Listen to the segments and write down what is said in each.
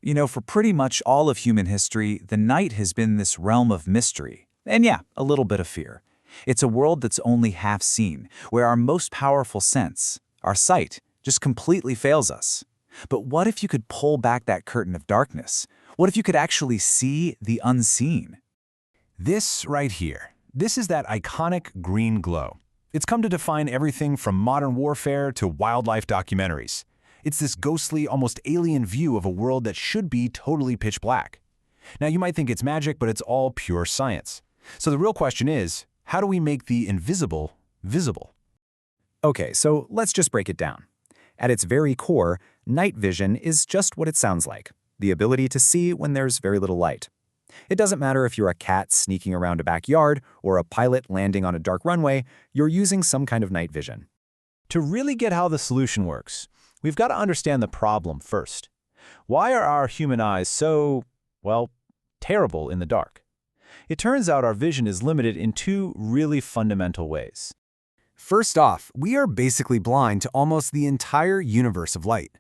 For pretty much all of human history, the night has been this realm of mystery. And yeah, a little bit of fear. It's a world that's only half seen, where our most powerful sense, our sight, just completely fails us. But what if you could pull back that curtain of darkness? What if you could actually see the unseen? This right here, this is that iconic green glow. It's come to define everything from modern warfare to wildlife documentaries. It's this ghostly, almost alien view of a world that should be totally pitch black. Now, you might think it's magic, but it's all pure science. So the real question is, how do we make the invisible visible? Okay, so let's just break it down. At its very core, night vision is just what it sounds like, the ability to see when there's very little light. It doesn't matter if you're a cat sneaking around a backyard or a pilot landing on a dark runway, you're using some kind of night vision. To really get how the solution works, we've got to understand the problem first. Why are our human eyes so, well, terrible in the dark? It turns out our vision is limited in two really fundamental ways. First off, we are basically blind to almost the entire universe of light.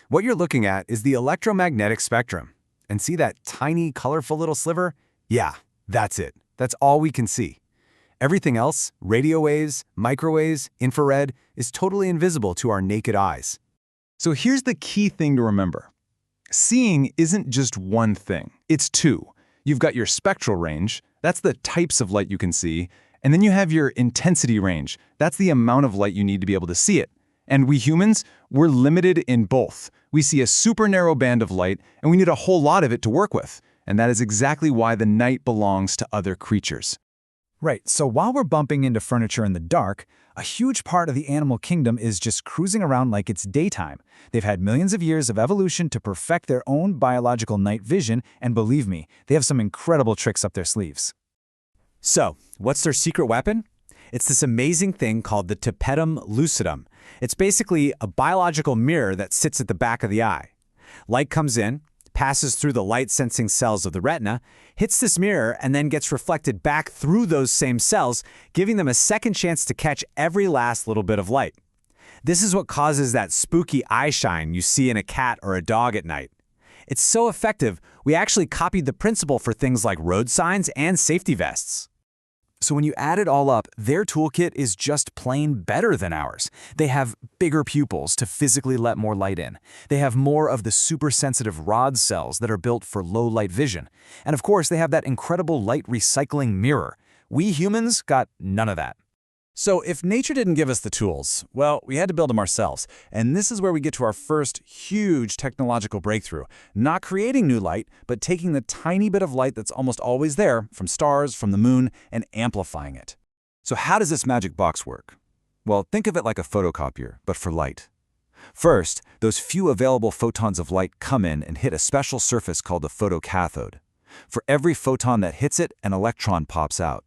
What you're looking at is the electromagnetic spectrum. And see that tiny, colorful little sliver? Yeah, that's it. That's all we can see. Everything else, radio waves, microwaves, infrared, is totally invisible to our naked eyes. So here's the key thing to remember. Seeing isn't just one thing, it's two. You've got your spectral range, that's the types of light you can see, and then you have your intensity range, that's the amount of light you need to be able to see it. And we humans, we're limited in both. We see a super narrow band of light, and we need a whole lot of it to work with. And that is exactly why the night belongs to other creatures. Right, so while we're bumping into furniture in the dark, a huge part of the animal kingdom is just cruising around like it's daytime. They've had millions of years of evolution to perfect their own biological night vision, and believe me, they have some incredible tricks up their sleeves. So, what's their secret weapon? It's this amazing thing called the tapetum lucidum. It's basically a biological mirror that sits at the back of the eye. Light comes in, passes through the light-sensing cells of the retina, hits this mirror, and then gets reflected back through those same cells, giving them a second chance to catch every last little bit of light. This is what causes that spooky eye shine you see in a cat or a dog at night. It's so effective, we actually copied the principle for things like road signs and safety vests. So when you add it all up, their toolkit is just plain better than ours. They have bigger pupils to physically let more light in. They have more of the super-sensitive rod cells that are built for low-light vision. And of course, they have that incredible light recycling mirror. We humans got none of that. So if nature didn't give us the tools, well, we had to build them ourselves. And this is where we get to our first huge technological breakthrough. Not creating new light, but taking the tiny bit of light that's almost always there, from stars, from the moon, and amplifying it. So how does this magic box work? Well, think of it like a photocopier, but for light. First, those few available photons of light come in and hit a special surface called the photocathode. For every photon that hits it, an electron pops out.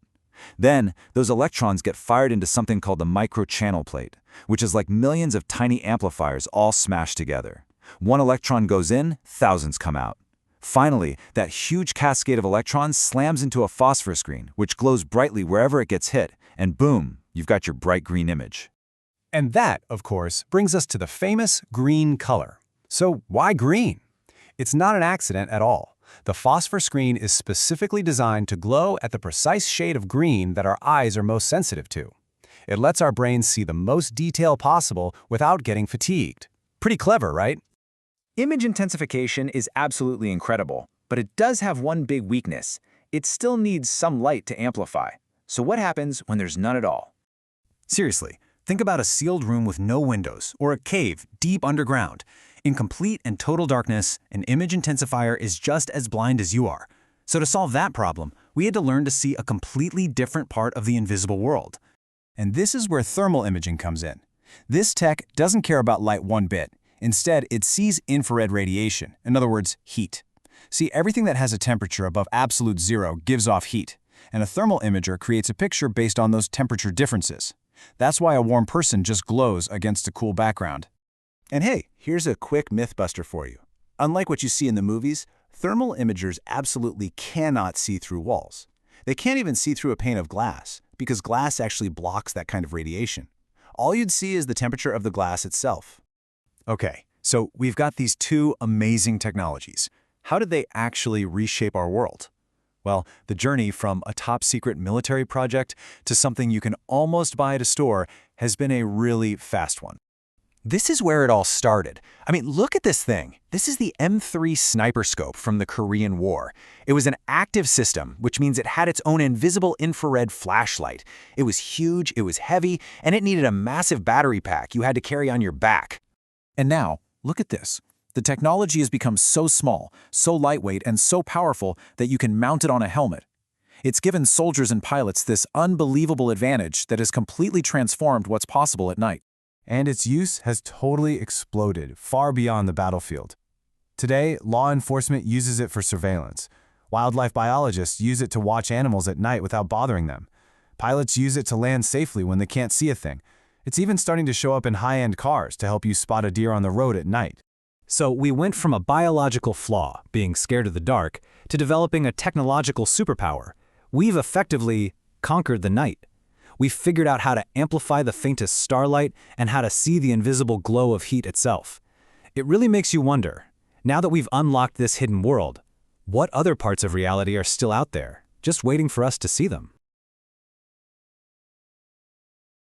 Then, those electrons get fired into something called the microchannel plate, which is like millions of tiny amplifiers all smashed together. One electron goes in, thousands come out. Finally, that huge cascade of electrons slams into a phosphor screen, which glows brightly wherever it gets hit, and boom, you've got your bright green image. And that, of course, brings us to the famous green color. So why green? It's not an accident at all. The phosphor screen is specifically designed to glow at the precise shade of green that our eyes are most sensitive to. It lets our brains see the most detail possible without getting fatigued. Pretty clever, right? Image intensification is absolutely incredible, but it does have one big weakness. It still needs some light to amplify. So what happens when there's none at all? Seriously, think about a sealed room with no windows, or a cave deep underground. In complete and total darkness, an image intensifier is just as blind as you are. So to solve that problem, we had to learn to see a completely different part of the invisible world. And this is where thermal imaging comes in. This tech doesn't care about light one bit. Instead, it sees infrared radiation, in other words, heat. See, everything that has a temperature above absolute zero gives off heat, and a thermal imager creates a picture based on those temperature differences. That's why a warm person just glows against a cool background. And hey, here's a quick mythbuster for you. Unlike what you see in the movies, thermal imagers absolutely cannot see through walls. They can't even see through a pane of glass, because glass actually blocks that kind of radiation. All you'd see is the temperature of the glass itself. Okay, So we've got these two amazing technologies. How did they actually reshape our world? Well, the journey from a top-secret military project to something you can almost buy at a store has been a really fast one. This is where it all started. I mean, look at this thing. This is the M3 sniper scope from the Korean War. It was an active system, which means it had its own invisible infrared flashlight. It was huge, it was heavy, and it needed a massive battery pack you had to carry on your back. And now, look at this. The technology has become so small, so lightweight, and so powerful that you can mount it on a helmet. It's given soldiers and pilots this unbelievable advantage that has completely transformed what's possible at night. And its use has totally exploded, far beyond the battlefield. Today, law enforcement uses it for surveillance. Wildlife biologists use it to watch animals at night without bothering them. Pilots use it to land safely when they can't see a thing. It's even starting to show up in high-end cars to help you spot a deer on the road at night. So we went from a biological flaw, being scared of the dark, to developing a technological superpower. We've effectively conquered the night. We've figured out how to amplify the faintest starlight and how to see the invisible glow of heat itself. It really makes you wonder, now that we've unlocked this hidden world, what other parts of reality are still out there, just waiting for us to see them?